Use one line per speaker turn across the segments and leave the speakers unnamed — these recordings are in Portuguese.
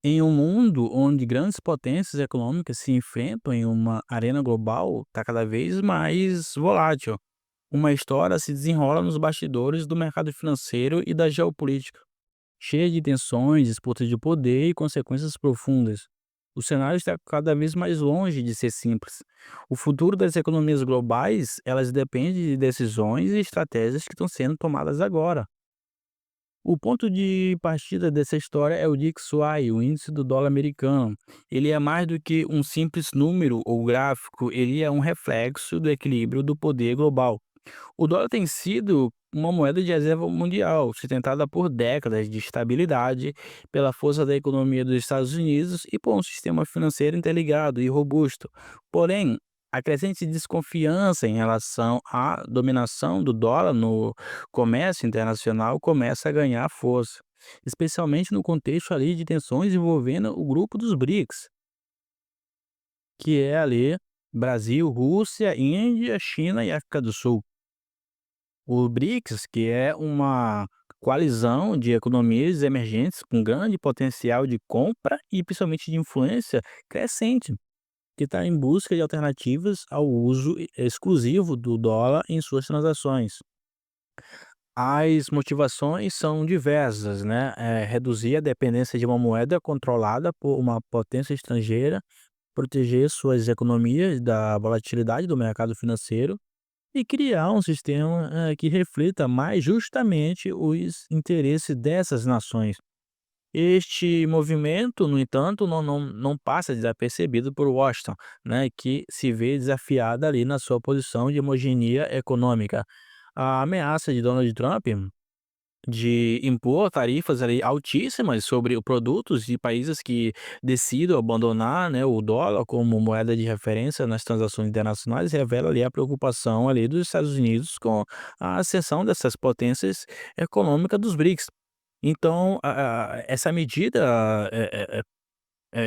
Em um mundo onde grandes potências econômicas se enfrentam em uma arena global, está cada vez mais volátil. Uma história se desenrola nos bastidores do mercado financeiro e da geopolítica, cheia de tensões, disputas de poder e consequências profundas. O cenário está cada vez mais longe de ser simples. O futuro das economias globais, elas depende de decisões e estratégias que estão sendo tomadas agora. O ponto de partida dessa história é o DXY, o índice do dólar americano. Ele é mais do que um simples número ou gráfico, ele é um reflexo do equilíbrio do poder global. O dólar tem sido uma moeda de reserva mundial, sustentada por décadas de estabilidade, pela força da economia dos Estados Unidos e por um sistema financeiro interligado e robusto. Porém, a crescente desconfiança em relação à dominação do dólar no comércio internacional começa a ganhar força, especialmente no contexto ali de tensões envolvendo o grupo dos BRICS, que é ali Brasil, Rússia, Índia, China e África do Sul. O BRICS, que é uma coalizão de economias emergentes com grande potencial de compra e principalmente de influência crescente, que está em busca de alternativas ao uso exclusivo do dólar em suas transações. As motivações são diversas, né? Reduzir a dependência de uma moeda controlada por uma potência estrangeira, proteger suas economias da volatilidade do mercado financeiro e criar um sistema, que reflita mais justamente os interesses dessas nações. Este movimento, no entanto, não passa desapercebido por Washington, né, que se vê desafiada ali na sua posição de hegemonia econômica. A ameaça de Donald Trump de impor tarifas ali altíssimas sobre o produtos de países que decidam abandonar, né, o dólar como moeda de referência nas transações internacionais revela ali a preocupação ali dos Estados Unidos com a ascensão dessas potências econômicas dos BRICS. Então, essa medida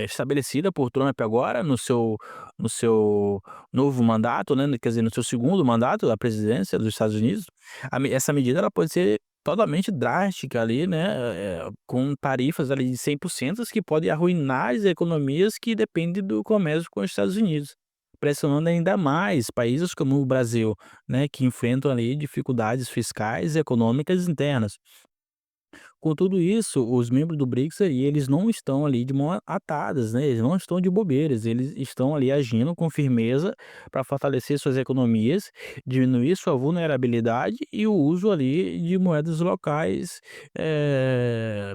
estabelecida por Trump agora no seu novo mandato, né, quer dizer, no seu segundo mandato da presidência dos Estados Unidos, essa medida ela pode ser totalmente drástica ali, né, com tarifas ali de 100% que podem arruinar as economias que dependem do comércio com os Estados Unidos, pressionando ainda mais países como o Brasil, né, que enfrentam ali dificuldades fiscais e econômicas internas. Com tudo isso, os membros do BRICS aí, eles não estão ali de mão atadas, né, eles não estão de bobeiras, eles estão ali agindo com firmeza para fortalecer suas economias, diminuir sua vulnerabilidade e o uso ali de moedas locais, eh,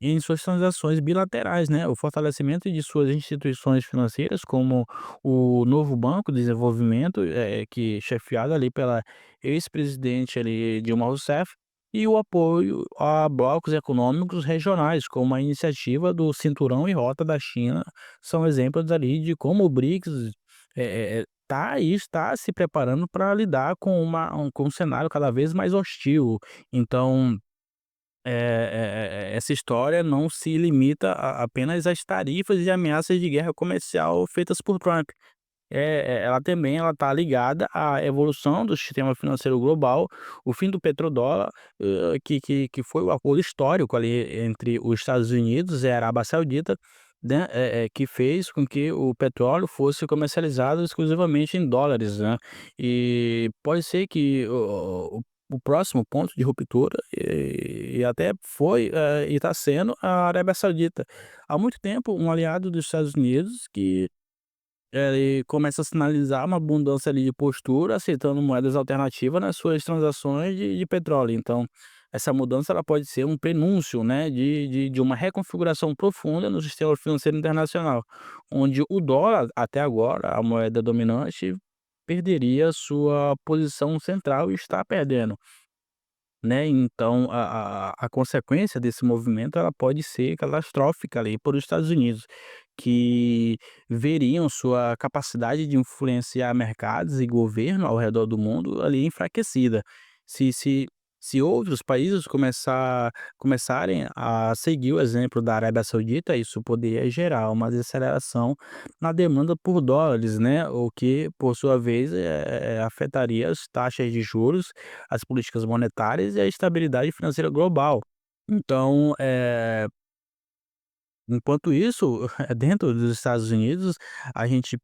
em suas transações bilaterais, né. O fortalecimento de suas instituições financeiras, como o novo Banco de Desenvolvimento, que chefiado ali pela ex-presidente ali Dilma Rousseff, e o apoio a blocos econômicos regionais, como a iniciativa do Cinturão e Rota da China, são exemplos ali de como o BRICS, está se preparando para lidar com com um cenário cada vez mais hostil. Então essa história não se limita a apenas às tarifas e ameaças de guerra comercial feitas por Trump. Ela também ela está ligada à evolução do sistema financeiro global, o fim do petrodólar, que foi o acordo histórico ali entre os Estados Unidos e a Arábia Saudita, né, que fez com que o petróleo fosse comercializado exclusivamente em dólares, né. E pode ser que o próximo ponto de ruptura, e até foi, e está sendo a Arábia Saudita. Há muito tempo, um aliado dos Estados Unidos que ele começa a sinalizar uma abundância ali de postura, aceitando moedas alternativas nas suas transações de petróleo. Então, essa mudança ela pode ser um prenúncio, né, de uma reconfiguração profunda no sistema financeiro internacional, onde o dólar, até agora, a moeda dominante, perderia sua posição central e está perdendo. Né, então a consequência desse movimento ela pode ser catastrófica ali para os Estados Unidos, que veriam sua capacidade de influenciar mercados e governo ao redor do mundo ali enfraquecida. Se se se outros países começarem a seguir o exemplo da Arábia Saudita, isso poderia gerar uma desaceleração na demanda por dólares, né, o que por sua vez, afetaria as taxas de juros, as políticas monetárias e a estabilidade financeira global. Então, Enquanto isso, dentro dos Estados Unidos, a gente,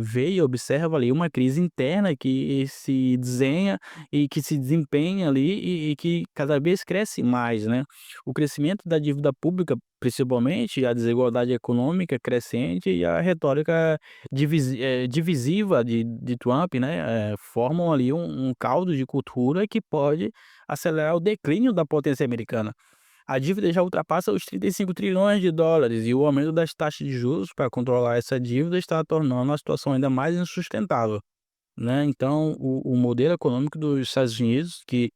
vê e observa ali uma crise interna que se desenha e que se desempenha ali e que cada vez cresce mais, né. O crescimento da dívida pública, principalmente, a desigualdade econômica crescente e a retórica divisiva de Trump, né, formam ali um caldo de cultura que pode acelerar o declínio da potência americana. A dívida já ultrapassa os 35 trilhões de dólares e o aumento das taxas de juros para controlar essa dívida está tornando a situação ainda mais insustentável, né. Então o modelo econômico dos Estados Unidos, que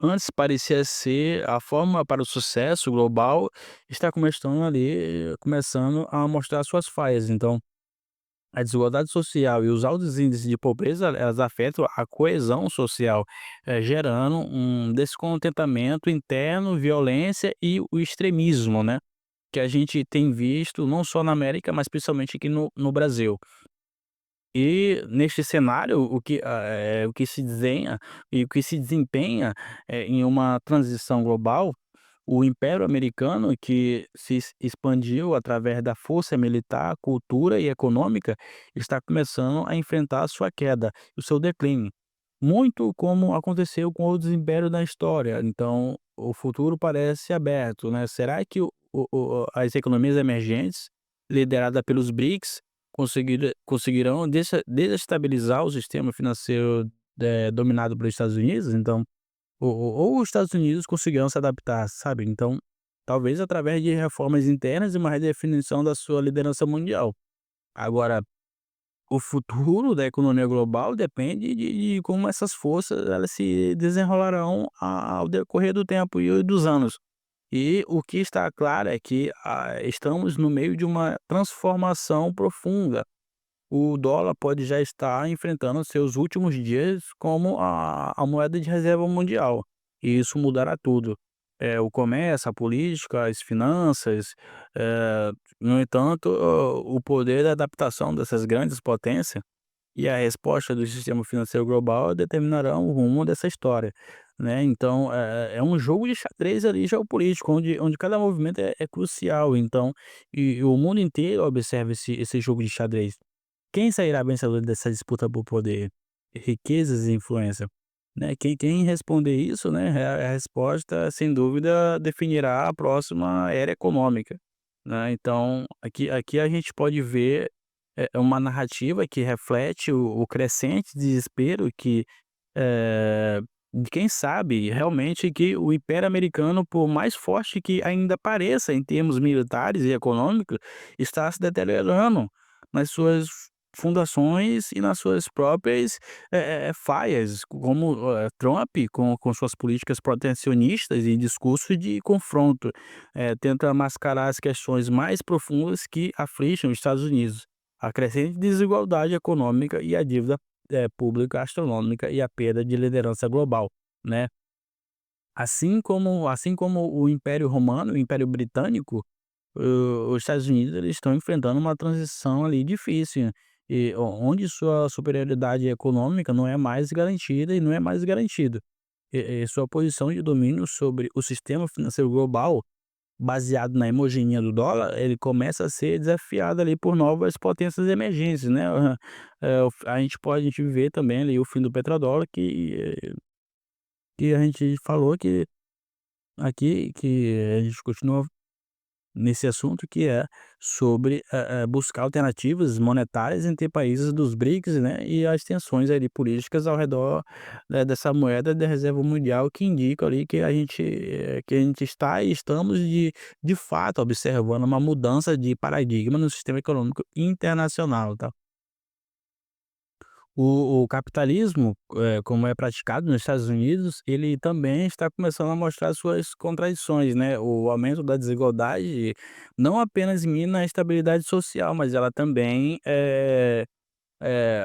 antes parecia ser a forma para o sucesso global, está começando a mostrar suas falhas. Então a desigualdade social e os altos índices de pobreza, elas afetam a coesão social, gerando um descontentamento interno, violência e o extremismo, né, que a gente tem visto não só na América, mas principalmente aqui no Brasil. E neste cenário, o que se desenha e o que se desempenha, em uma transição global, o Império Americano, que se expandiu através da força militar, cultura e econômica, está começando a enfrentar a sua queda, o seu declínio. Muito como aconteceu com outros impérios da história. Então, o futuro parece aberto, né? Será que as economias emergentes, lideradas pelos BRICS, conseguirão desestabilizar o sistema financeiro dominado pelos Estados Unidos? Então, ou os Estados Unidos conseguirão se adaptar, sabe. Então, talvez através de reformas internas e uma redefinição da sua liderança mundial. Agora, o futuro da economia global depende de como essas forças elas se desenrolarão ao decorrer do tempo e dos anos. E o que está claro é que, estamos no meio de uma transformação profunda. O dólar pode já estar enfrentando seus últimos dias como a moeda de reserva mundial, e isso mudará tudo. O comércio, a política, as finanças, no entanto, o poder da adaptação dessas grandes potências e a resposta do sistema financeiro global determinarão o rumo dessa história, né. Então, é um jogo de xadrez ali geopolítico, onde cada movimento é crucial, então e o mundo inteiro observa esse jogo de xadrez. Quem sairá vencedor dessa disputa por poder, riquezas e influência? Né, quem responder isso, né, a resposta sem dúvida definirá a próxima era econômica, né. Então aqui a gente pode ver, uma narrativa que reflete o crescente desespero que, de quem sabe realmente que o Império Americano, por mais forte que ainda pareça em termos militares e econômicos, está se deteriorando nas suas fundações e nas suas próprias, falhas, como, Trump com suas políticas protecionistas e discurso de confronto, tenta mascarar as questões mais profundas que afligem os Estados Unidos, a crescente desigualdade econômica e a dívida, pública astronômica e a perda de liderança global, né. Assim como o Império Romano, o Império Britânico, os Estados Unidos eles estão enfrentando uma transição ali difícil, e onde sua superioridade econômica não é mais garantida e não é mais garantido. Sua posição de domínio sobre o sistema financeiro global, baseado na hegemonia do dólar, ele começa a ser desafiado ali por novas potências emergentes, né. A gente vê também ali o fim do petrodólar que a gente falou que aqui que a gente continua nesse assunto que é sobre, buscar alternativas monetárias entre países dos BRICS, né, e as tensões ali políticas ao redor, dessa moeda da reserva mundial que indicam ali que a gente está e estamos de fato observando uma mudança de paradigma no sistema econômico internacional, tá. O capitalismo, como é praticado nos Estados Unidos, ele também está começando a mostrar suas contradições, né. O aumento da desigualdade não apenas mina a estabilidade social, mas ela também,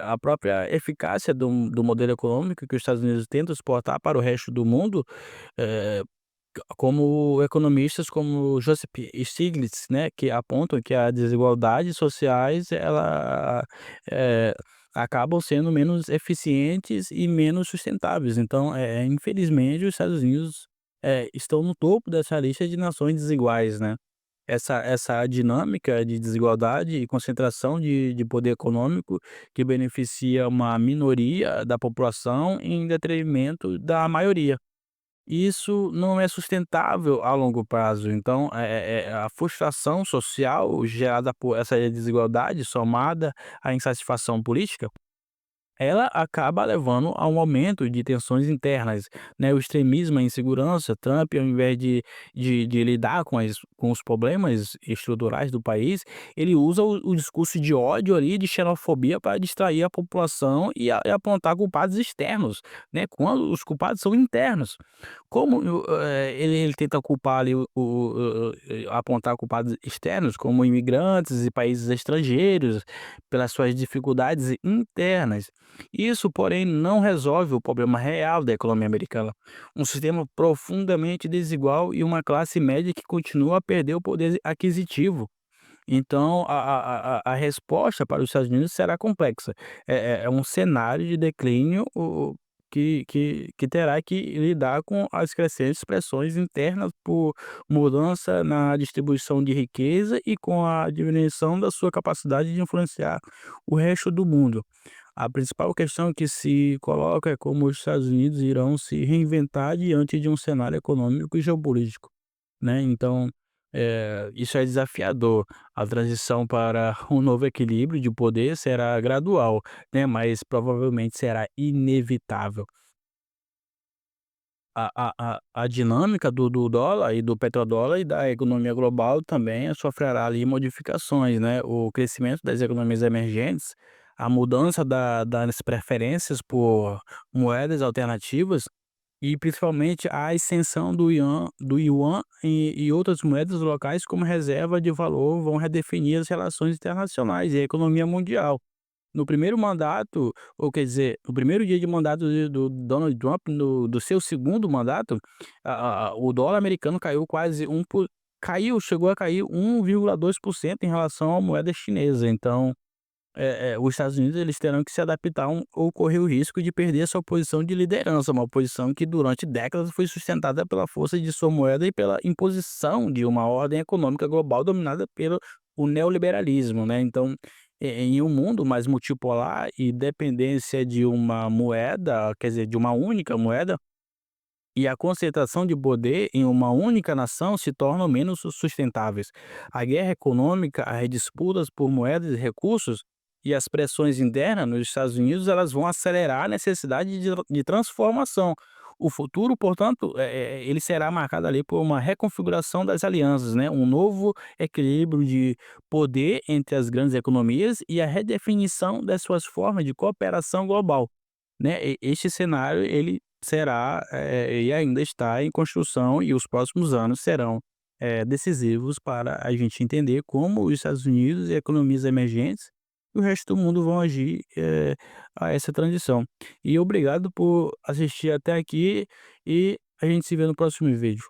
a própria eficácia do modelo econômico que os Estados Unidos tentam exportar para o resto do mundo, eh como economistas como Joseph Stiglitz, né, que apontam que as desigualdades sociais eh, acabam sendo menos eficientes e menos sustentáveis. Então, infelizmente os Estados Unidos, estão no topo dessa lista de nações desiguais, né. essa dinâmica de desigualdade e concentração de poder econômico que beneficia uma minoria da população em detrimento da maioria. Isso não é sustentável a longo prazo, então, a frustração social gerada por essa desigualdade somada à insatisfação política, ela acaba levando a um aumento de tensões internas, né, o extremismo, a insegurança. Trump, ao invés de lidar com os problemas estruturais do país, ele usa o discurso de ódio ali, de xenofobia para distrair a população e apontar culpados externos, né, quando os culpados são internos. Como ele tenta culpar ali apontar culpados externos, como imigrantes e países estrangeiros, pelas suas dificuldades internas. Isso, porém, não resolve o problema real da economia americana. Um sistema profundamente desigual e uma classe média que continua a perder o poder aquisitivo. Então, a resposta para os Estados Unidos será complexa. É um cenário de declínio que terá que lidar com as crescentes pressões internas por mudança na distribuição de riqueza e com a diminuição da sua capacidade de influenciar o resto do mundo. A principal questão que se coloca é como os Estados Unidos irão se reinventar diante de um cenário econômico e geopolítico, né. Então, isso é desafiador. A transição para um novo equilíbrio de poder será gradual, né, mas provavelmente será inevitável. A dinâmica do dólar e do petrodólar e da economia global também sofrerá ali modificações, né. O crescimento das economias emergentes, a mudança das preferências por moedas alternativas e principalmente a ascensão do yuan e outras moedas locais como reserva de valor vão redefinir as relações internacionais e a economia mundial. No primeiro mandato, ou quer dizer, no primeiro dia de mandato do Donald Trump, do seu segundo mandato, o dólar americano caiu quase chegou a cair 1,2% em relação à moeda chinesa. Então, os Estados Unidos eles terão que se adaptar ou correr o risco de perder a sua posição de liderança, uma posição que durante décadas foi sustentada pela força de sua moeda e pela imposição de uma ordem econômica global dominada pelo o neoliberalismo, né. Então, em um mundo mais multipolar e dependência de uma moeda, quer dizer, de uma única moeda, e a concentração de poder em uma única nação se tornam menos sustentáveis. A guerra econômica, as disputas por moedas e recursos e as pressões internas nos Estados Unidos, elas vão acelerar a necessidade de transformação. O futuro, portanto, ele será marcado ali por uma reconfiguração das alianças, né? Um novo equilíbrio de poder entre as grandes economias e a redefinição das suas formas de cooperação global, né. Este cenário ele será, e ainda está em construção e os próximos anos serão, decisivos para a gente entender como os Estados Unidos e economias emergentes e o resto do mundo vão agir, a essa transição. E obrigado por assistir até aqui e a gente se vê no próximo vídeo.